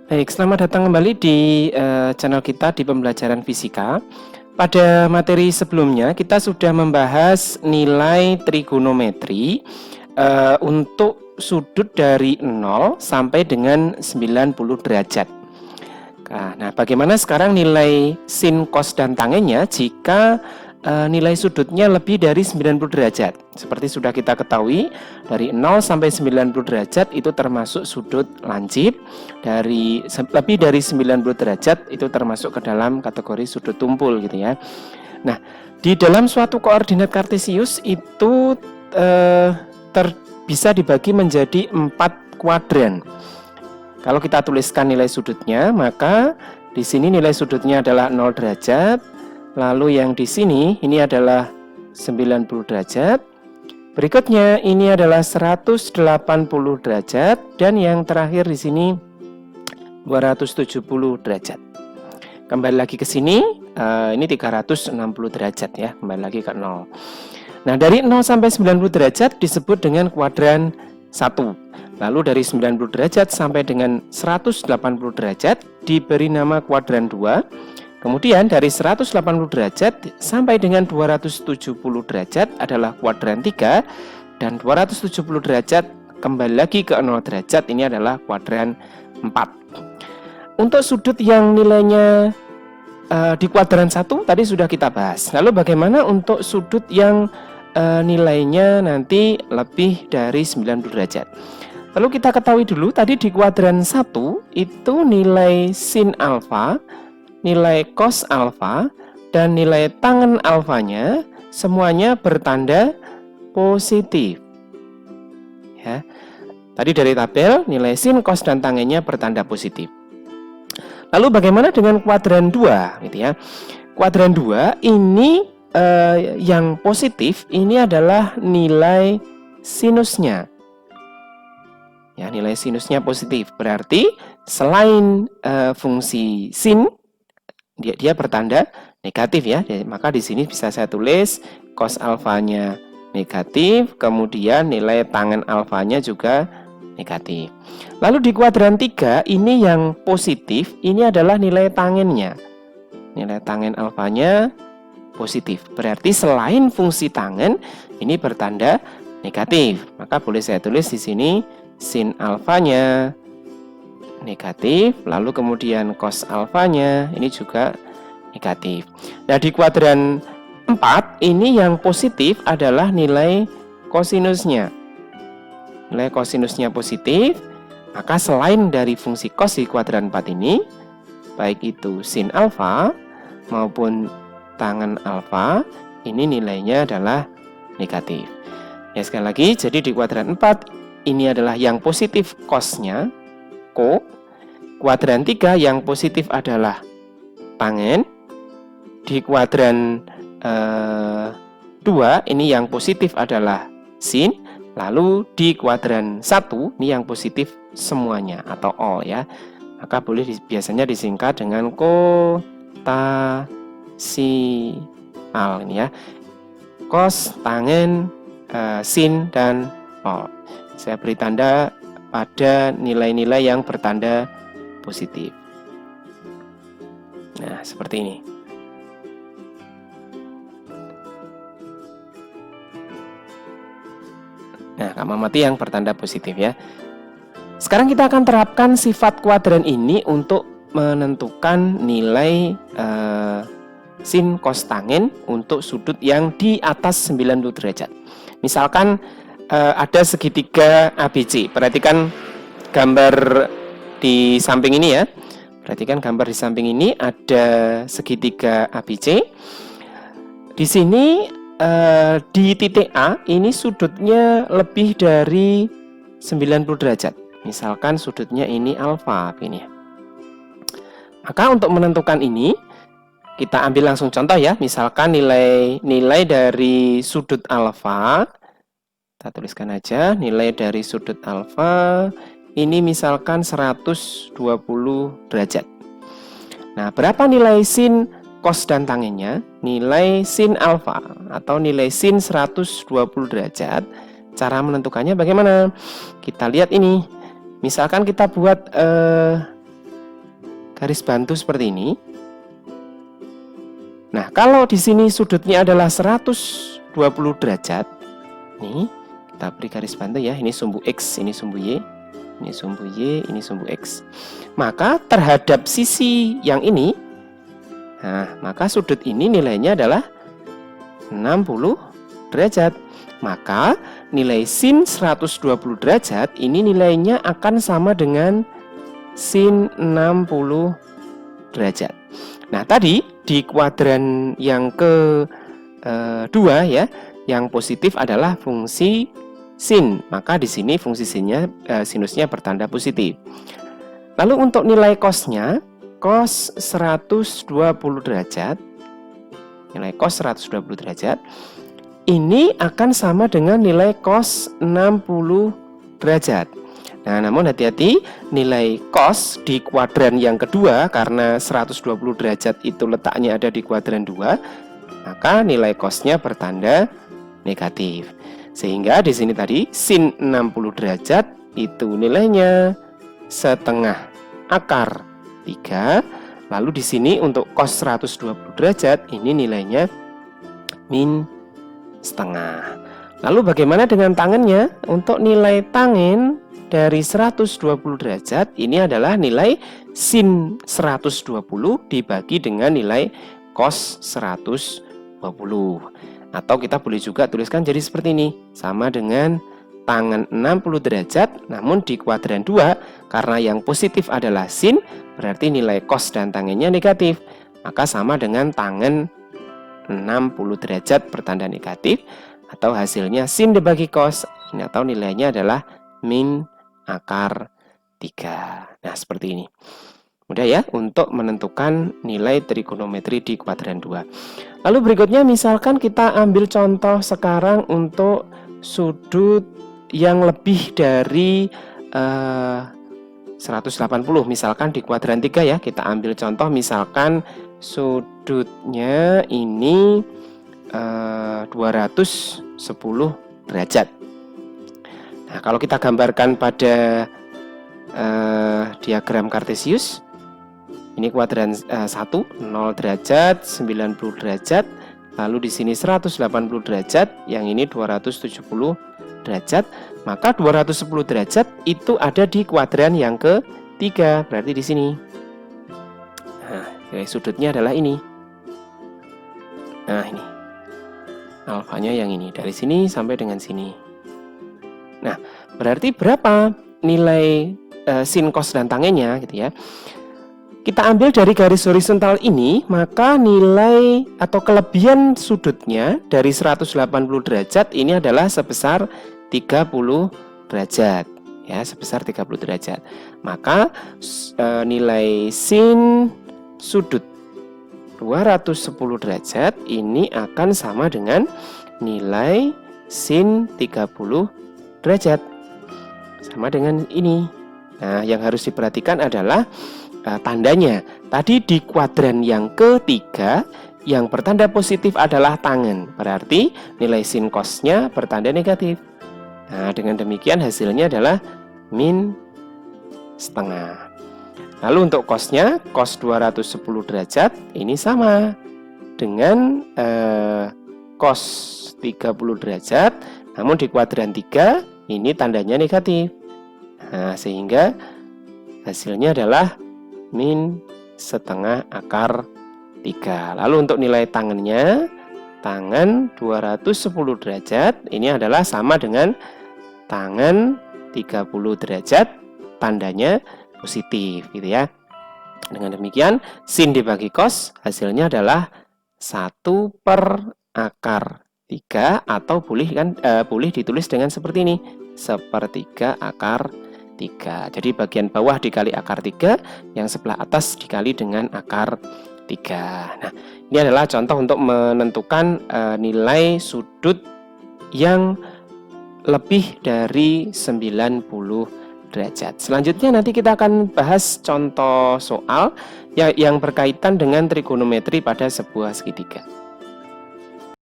Baik, selamat datang kembali di channel kita di pembelajaran fisika. Pada materi sebelumnya kita sudah membahas nilai trigonometri untuk sudut dari 0 sampai dengan 90 derajat. Nah, bagaimana sekarang nilai sin, cos, dan tangennya jika nilai sudutnya lebih dari 90 derajat? Seperti sudah kita ketahui, dari 0 sampai 90 derajat itu termasuk sudut lancip. Lebih dari 90 derajat itu termasuk ke dalam kategori sudut tumpul gitu ya. Nah, di dalam suatu koordinat kartesius itu bisa dibagi menjadi 4 kuadran. Kalau kita tuliskan nilai sudutnya, maka di sini nilai sudutnya adalah 0 derajat. Lalu yang di sini ini adalah 90 derajat. Berikutnya ini adalah 180 derajat dan yang terakhir di sini 270 derajat. Kembali lagi ke sini, ini 360 derajat ya, kembali lagi ke 0. Nah, dari 0 sampai 90 derajat disebut dengan kuadran 1. Lalu dari 90 derajat sampai dengan 180 derajat diberi nama kuadran 2. Kemudian dari 180 derajat sampai dengan 270 derajat adalah kuadran 3. Dan 270 derajat kembali lagi ke 0 derajat, ini adalah kuadran 4. Untuk sudut yang nilainya di kuadran 1 tadi sudah kita bahas. Lalu bagaimana untuk sudut yang nilainya nanti lebih dari 90 derajat? Lalu kita ketahui dulu tadi di kuadran 1 itu nilai sin alfa, nilai cos alfa, dan nilai tangen alfanya semuanya bertanda positif. Ya. Tadi dari tabel nilai sin, cos, dan tangennya bertanda positif. Lalu bagaimana dengan kuadran 2 gitu ya? Kuadran 2 ini yang positif ini adalah nilai sinusnya. Ya, nilai sinusnya positif. Berarti selain fungsi sin dia bertanda negatif ya. Maka di sini bisa saya tulis cos alfanya negatif, kemudian nilai tangen alfanya juga negatif. Lalu di kuadran 3 ini yang positif, ini adalah nilai tangennya. Nilai tangen alfanya positif. Berarti selain fungsi tangen ini bertanda negatif. Maka boleh saya tulis di sini sin alfanya negatif, lalu kemudian cos alfanya ini juga negatif. Nah, di kuadran 4 ini yang positif adalah nilai kosinusnya. Nilai kosinusnya positif, maka selain dari fungsi cos di kuadran 4 ini, baik itu sin alfa maupun tangen alfa, ini nilainya adalah negatif. Ya, sekali lagi, jadi di kuadran 4 ini adalah yang positif cosnya, ko. Kuadran 3 yang positif adalah tangen. Di kuadran 2 ini yang positif adalah sin. Lalu di kuadran 1 ini yang positif semuanya atau all ya. Maka boleh biasanya disingkat dengan kotasial ini ya. Cos, tangen, sin, dan all. Saya beri tanda pada nilai-nilai yang bertanda positif. Nah, seperti ini. Nah, gamma mati yang bertanda positif ya. Sekarang kita akan terapkan sifat kuadran ini untuk menentukan nilai sin, cos, tangen untuk sudut yang di atas 90 derajat. Misalkan ada segitiga ABC. Perhatikan gambar di samping ini ya. Perhatikan gambar di samping ini ada segitiga ABC. Di sini di titik A ini sudutnya lebih dari 90 derajat. Misalkan sudutnya ini alfa ini. Maka untuk menentukan ini kita ambil langsung contoh ya. Misalkan nilai dari sudut alfa, kita tuliskan aja nilai dari sudut alfa ini misalkan 120 derajat. Nah, berapa nilai sin, cos, dan tangennya? Nilai sin alfa atau nilai sin 120 derajat. Cara menentukannya bagaimana? Kita lihat ini. Misalkan kita buat garis bantu seperti ini. Nah, kalau di sini sudutnya adalah 120 derajat, nih kita beri garis bantu ya. Ini sumbu X, ini sumbu Y, ini sumbu Y, ini sumbu X. Maka terhadap sisi yang ini, nah, maka sudut ini nilainya adalah 60 derajat. Maka nilai sin 120 derajat ini nilainya akan sama dengan sin 60 derajat. Nah, tadi di kuadran yang kedua ya, yang positif adalah fungsi sin. Maka di sini fungsi sinusnya bertanda positif. Lalu untuk nilai cosnya, cos 120 derajat, nilai cos 120 derajat ini akan sama dengan nilai cos 60 derajat. Nah, namun hati-hati, nilai cos di kuadran yang kedua, karena 120 derajat itu letaknya ada di kuadran 2, maka nilai cosnya bertanda negatif. Sehingga di sini tadi sin 60 derajat itu nilainya setengah akar 3. Lalu di sini untuk cos 120 derajat ini nilainya min setengah. Lalu bagaimana dengan tangennya? Untuk nilai tangen dari 120 derajat ini adalah nilai sin 120 dibagi dengan nilai cos 120. Atau kita boleh juga tuliskan jadi seperti ini, sama dengan tangen 60 derajat, namun di kuadran 2 karena yang positif adalah sin, berarti nilai cos dan tangennya negatif. Maka sama dengan tangen 60 derajat bertanda negatif, atau hasilnya sin dibagi cos, atau nilainya adalah min akar 3. Nah, seperti ini. Mudah ya untuk menentukan nilai trigonometri di kuadran 2. Lalu berikutnya misalkan kita ambil contoh sekarang untuk sudut yang lebih dari 180. Misalkan di kuadran 3 ya, kita ambil contoh misalkan sudutnya ini 210 derajat. Nah, kalau kita gambarkan pada diagram Kartesius, ini kuadran 1, 0 derajat, 90 derajat, lalu di sini 180 derajat, yang ini 270 derajat, maka 210 derajat itu ada di kuadran yang ketiga, berarti di sini. Nah, sudutnya adalah ini. Nah, ini alfanya yang ini, dari sini sampai dengan sini. Nah, berarti berapa nilai sin, cos, dan tangennya gitu ya. Kita ambil dari garis horizontal ini, maka nilai atau kelebihan sudutnya dari 180 derajat ini adalah sebesar 30 derajat. Ya, sebesar 30 derajat. Maka nilai sin sudut 210 derajat ini akan sama dengan nilai sin 30 derajat. Sama dengan ini. Nah, yang harus diperhatikan adalah tandanya. Tadi di kuadran yang ketiga yang bertanda positif adalah tangen, berarti nilai sin cosnya bertanda negatif. Nah, dengan demikian hasilnya adalah min setengah. Lalu untuk cosnya, cos 210 derajat ini sama dengan cos 30 derajat, namun di kuadran 3 ini tandanya negatif. Nah, sehingga hasilnya adalah min setengah akar 3. Lalu untuk nilai tangennya, tangen 210 derajat ini adalah sama dengan tangen 30 derajat, tandanya positif gitu ya. Dengan demikian sin dibagi cos hasilnya adalah 1 per akar 3, atau boleh ditulis dengan seperti ini, 1/3 akar 3. Jadi bagian bawah dikali akar 3, yang sebelah atas dikali dengan akar 3. Nah, ini adalah contoh untuk menentukan nilai sudut yang lebih dari 90 derajat. Selanjutnya nanti kita akan bahas contoh soal yang berkaitan dengan trigonometri pada sebuah segitiga.